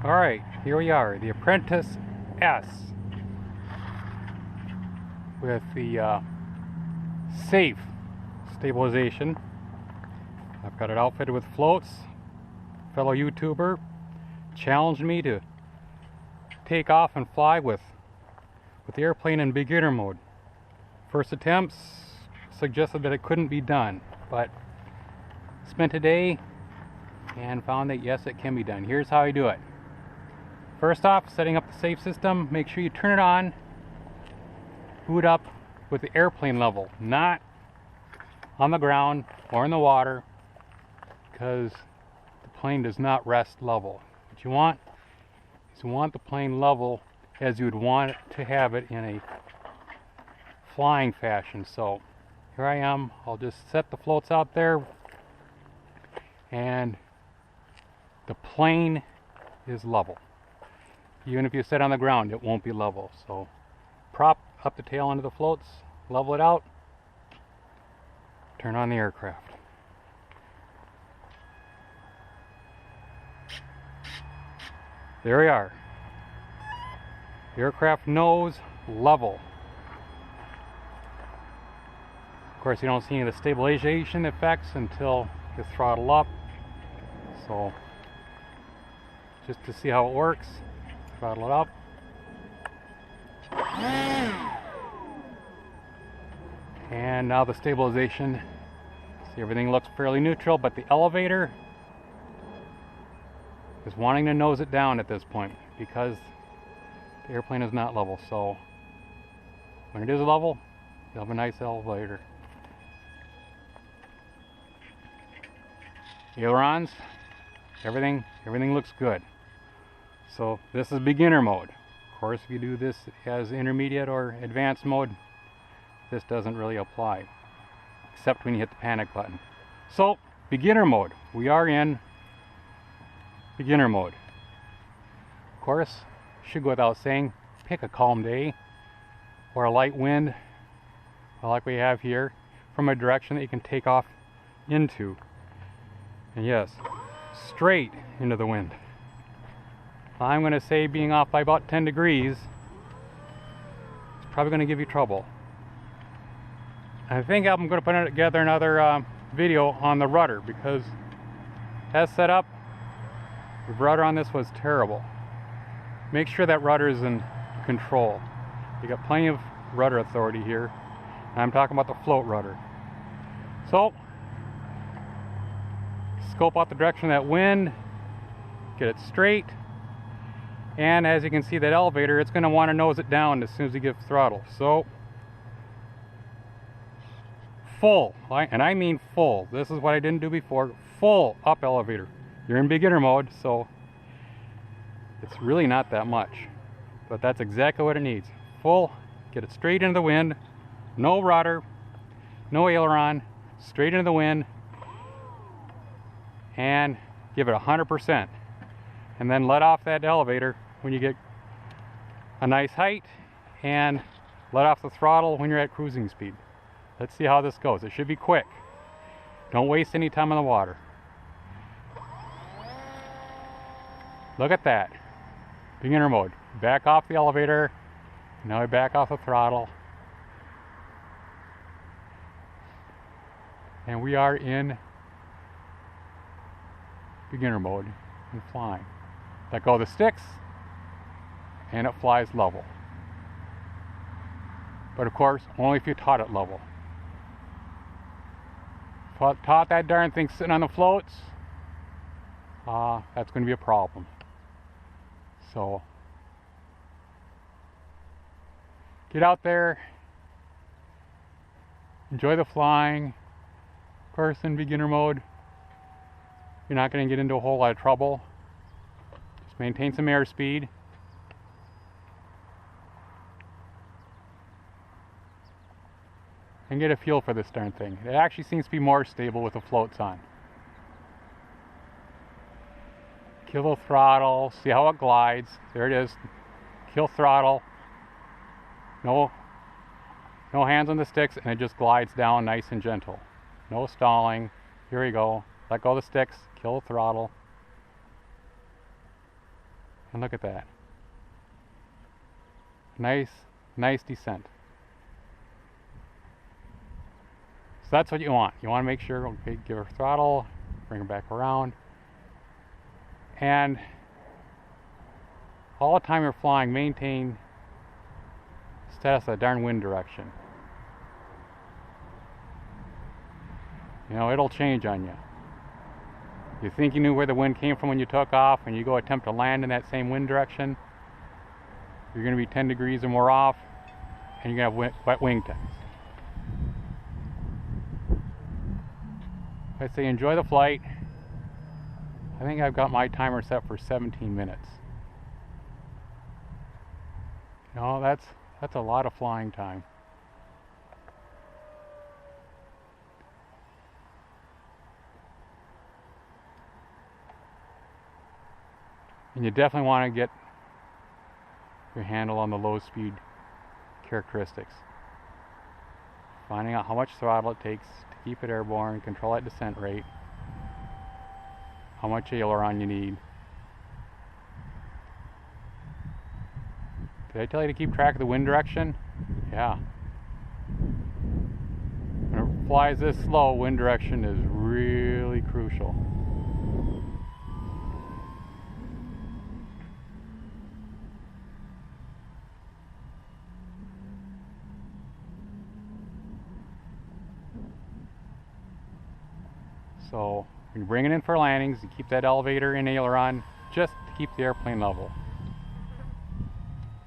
Alright, here we are, the Apprentice S with the safe stabilization. I've got it outfitted with floats. Fellow YouTuber challenged me to take off and fly with the airplane in beginner mode. First attempts suggested that it couldn't be done, but spent a day and found that yes, it can be done. Here's how I do it. First off, setting up the safe system, make sure you turn it on, boot up with the airplane level, not on the ground or in the water, because the plane does not rest level. What you want is you want the plane level as you would want it to have it in a flying fashion. So here I am, I'll just set the floats out there, and the plane is level. Even if you sit on the ground, it won't be level. So prop up the tail end of the floats, level it out, turn on the aircraft. There we are. The aircraft nose level. Of course, you don't see any of the stabilization effects until you throttle up. So just to see how it works, throttle it up. And now the stabilization. See, everything looks fairly neutral, but the elevator is wanting to nose it down at this point because the airplane is not level. So when it is level, you'll have a nice elevator. Ailerons, everything looks good. So this is beginner mode. Of course, if you do this as intermediate or advanced mode, this doesn't really apply, except when you hit the panic button. So beginner mode, we are in beginner mode. Of course, should go without saying, pick a calm day or a light wind, like we have here, from a direction that you can take off into. And yes, straight into the wind. I'm going to say being off by about 10 degrees is probably going to give you trouble. I think I'm going to put together another video on the rudder, because as set up, the rudder on this was terrible. Make sure that rudder is in control. You got plenty of rudder authority here. And I'm talking about the float rudder. So, scope out the direction of that wind, get it straight, and as you can see, that elevator, it's going to want to nose it down as soon as you give throttle. So full, and I mean full, this is what I didn't do before, full up elevator. You're in beginner mode, so it's really not that much, but that's exactly what it needs. Full, get it straight into the wind, no rudder, no aileron, straight into the wind, and give it 100%, and then let off that elevator when you get a nice height, and let off the throttle when you're at cruising speed. Let's see how this goes. It should be quick. Don't waste any time in the water. Look at that. Beginner mode. Back off the elevator. Now I back off the throttle. And we are in beginner mode and flying. Let go of the sticks and it flies level. But of course, only if you taught it level. If I taught that darn thing sitting on the floats, that's going to be a problem. So get out there, enjoy the flying. Of course, in beginner mode, you're not going to get into a whole lot of trouble. Just maintain some airspeed. And get a feel for this darn thing. It actually seems to be more stable with the floats on. Kill the throttle, see how it glides. There it is. Kill throttle. No hands on the sticks, and it just glides down nice and gentle. No stalling. Here we go. Let go of the sticks, kill the throttle. And look at that. Nice, nice descent. So that's what you want. You want to make sure, okay, give her throttle, bring her back around. And all the time you're flying, maintain status of the darn wind direction. You know, it'll change on you. You think you knew where the wind came from when you took off, and you go attempt to land in that same wind direction, you're going to be 10 degrees or more off, and you're going to have wet wingtips. I say enjoy the flight. I think I've got my timer set for 17 minutes. You know, that's a lot of flying time. And you definitely want to get your handle on the low speed characteristics. Finding out how much throttle it takes to keep it airborne, control that descent rate, how much aileron you need. Did I tell you to keep track of the wind direction? Yeah. When it flies this slow, wind direction is really crucial. So when you bring it in for landings, you keep that elevator and aileron just to keep the airplane level.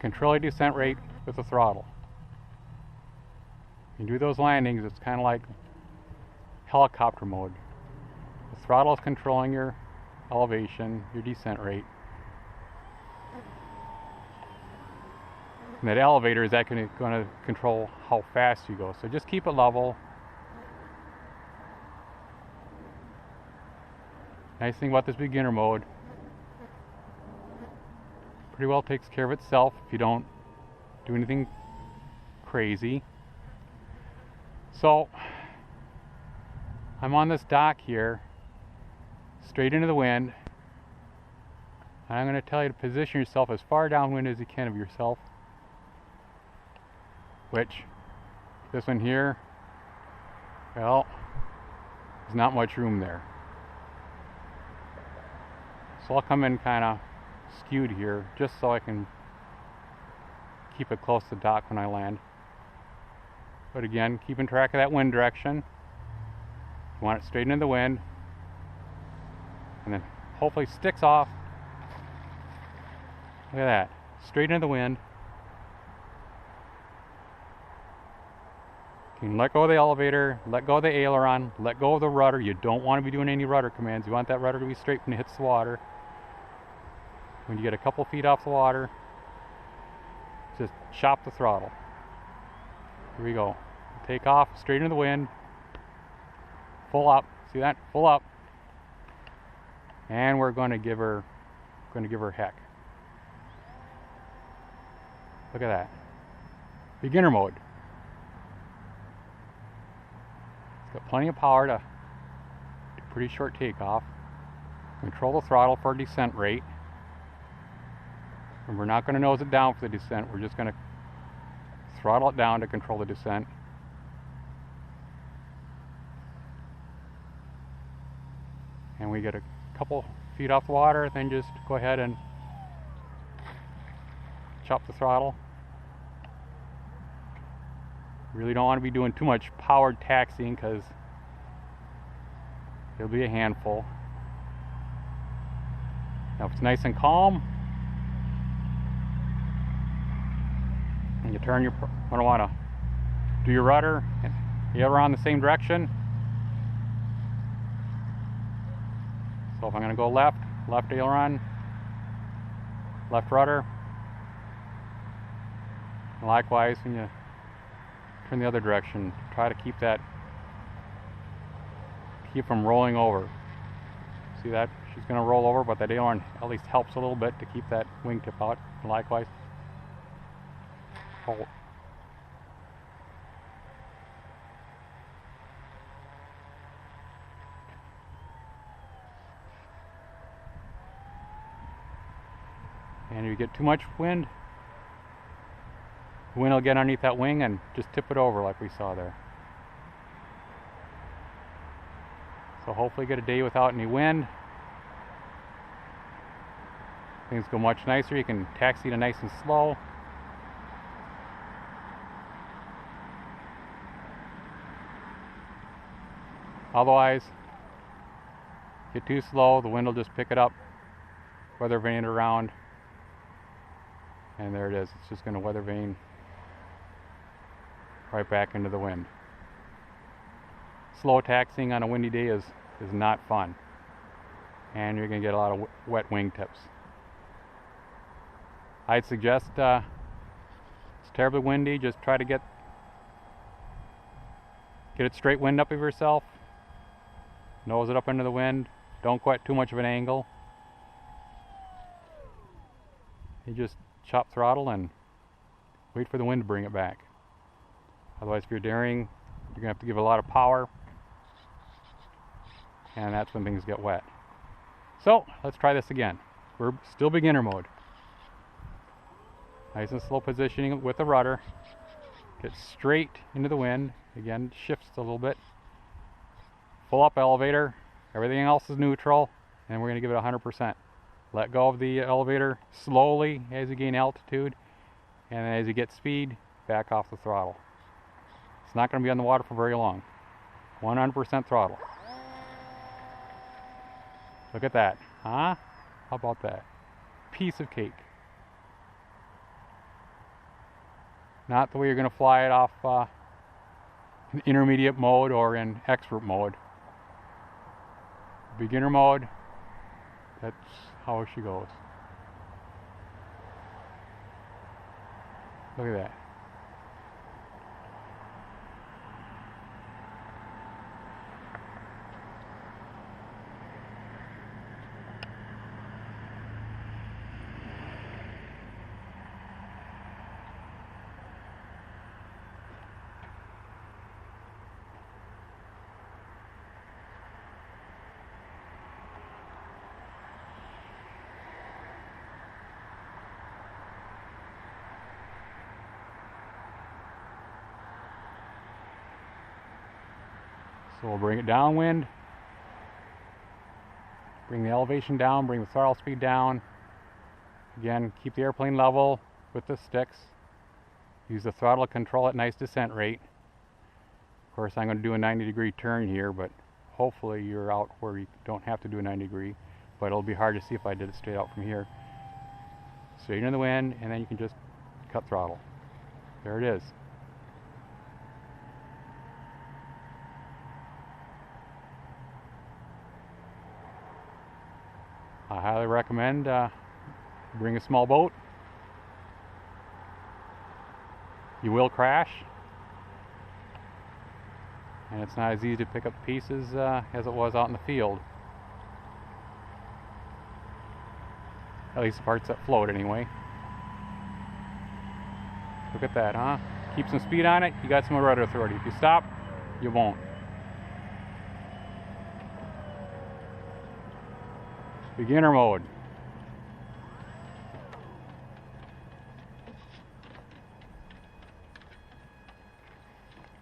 Control your descent rate with the throttle. When you do those landings, it's kind of like helicopter mode. The throttle is controlling your elevation, your descent rate. And that elevator is going to control how fast you go. So just keep it level. Nice thing about this beginner mode, pretty well takes care of itself if you don't do anything crazy. So I'm on this dock here, straight into the wind, and I'm going to tell you to position yourself as far downwind as you can of yourself, which this one here, well, there's not much room there. So I'll come in kind of skewed here just so I can keep it close to the dock when I land. But again, keeping track of that wind direction. You want it straight into the wind, and then hopefully sticks off. Look at that, straight into the wind. You can let go of the elevator, let go of the aileron, let go of the rudder. You don't want to be doing any rudder commands. You want that rudder to be straight when it hits the water. When you get a couple feet off the water, just chop the throttle. Here we go. Take off straight into the wind. Full up. See that? Full up. And we're going to give her heck. Look at that. Beginner mode. It's got plenty of power to do pretty short takeoff. Control the throttle for descent rate. And we're not going to nose it down for the descent. We're just going to throttle it down to control the descent. And we get a couple feet off the water, then just go ahead and chop the throttle. Really don't want to be doing too much powered taxiing because it'll be a handful. Now if it's nice and calm, and you turn your, want to do your rudder and the aileron the same direction. So if I'm going to go left aileron, left rudder. And likewise, when you turn the other direction, try to keep from rolling over. See that? She's going to roll over, but that aileron at least helps a little bit to keep that wingtip out. And likewise, hold. And if you get too much wind, the wind will get underneath that wing and just tip it over like we saw there. So hopefully get a day without any wind. Things go much nicer. You can taxi it nice and slow. Otherwise, get too slow, the wind will just pick it up, weather vane it around, and there it is. It's just going to weather vane right back into the wind. Slow taxiing on a windy day is not fun, and you're going to get a lot of wet wingtips. I'd suggest it's terribly windy, just try to get it straight wind up of yourself. Nose it up into the wind. Don't quite too much of an angle. You just chop throttle and wait for the wind to bring it back. Otherwise, if you're daring, you're going to have to give a lot of power, and that's when things get wet. So, let's try this again. We're still beginner mode. Nice and slow positioning with the rudder. Get straight into the wind. Again, shifts a little bit. Full up elevator, everything else is neutral, and we're going to give it 100%. Let go of the elevator slowly as you gain altitude, and then as you get speed, back off the throttle. It's not going to be on the water for very long. 100% throttle. Look at that, huh? How about that? Piece of cake. Not the way you're going to fly it off in intermediate mode or in expert mode. Beginner mode, that's how she goes. Look at that. So we'll bring it downwind, bring the elevation down, bring the throttle speed down. Again, keep the airplane level with the sticks. Use the throttle to control it, nice descent rate. Of course, I'm going to do a 90-degree turn here, but hopefully you're out where you don't have to do a 90-degree. But it'll be hard to see if I did it straight out from here. Straight into the wind, and then you can just cut throttle. There it is. I highly recommend bring a small boat. You will crash, and it's not as easy to pick up pieces as it was out in the field. At least the parts that float anyway. Look at that, huh? Keep some speed on it, you got some rudder authority. If you stop, you won't. Beginner mode.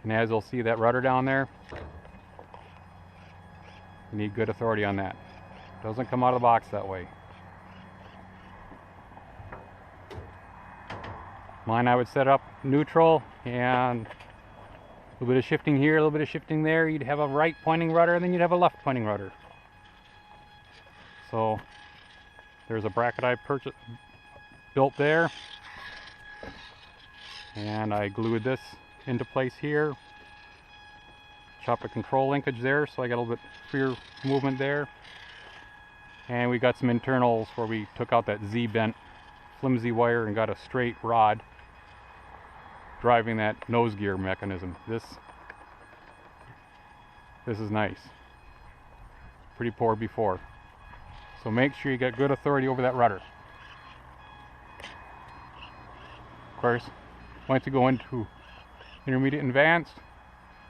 And as you'll see that rudder down there, you need good authority on that. Doesn't come out of the box that way. Mine I would set up neutral and a little bit of shifting here, a little bit of shifting there. You'd have a right pointing rudder and then you'd have a left pointing rudder. So there's a bracket I built there, and I glued this into place here. Chopped a control linkage there, so I got a little bit freer movement there. And we got some internals where we took out that Z-bent flimsy wire and got a straight rod driving that nose gear mechanism. This is nice. Pretty poor before. So make sure you get good authority over that rudder. Of course, once you go into intermediate and advanced,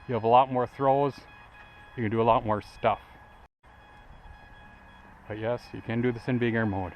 you have a lot more throws. You can do a lot more stuff. But yes, you can do this in beginner mode.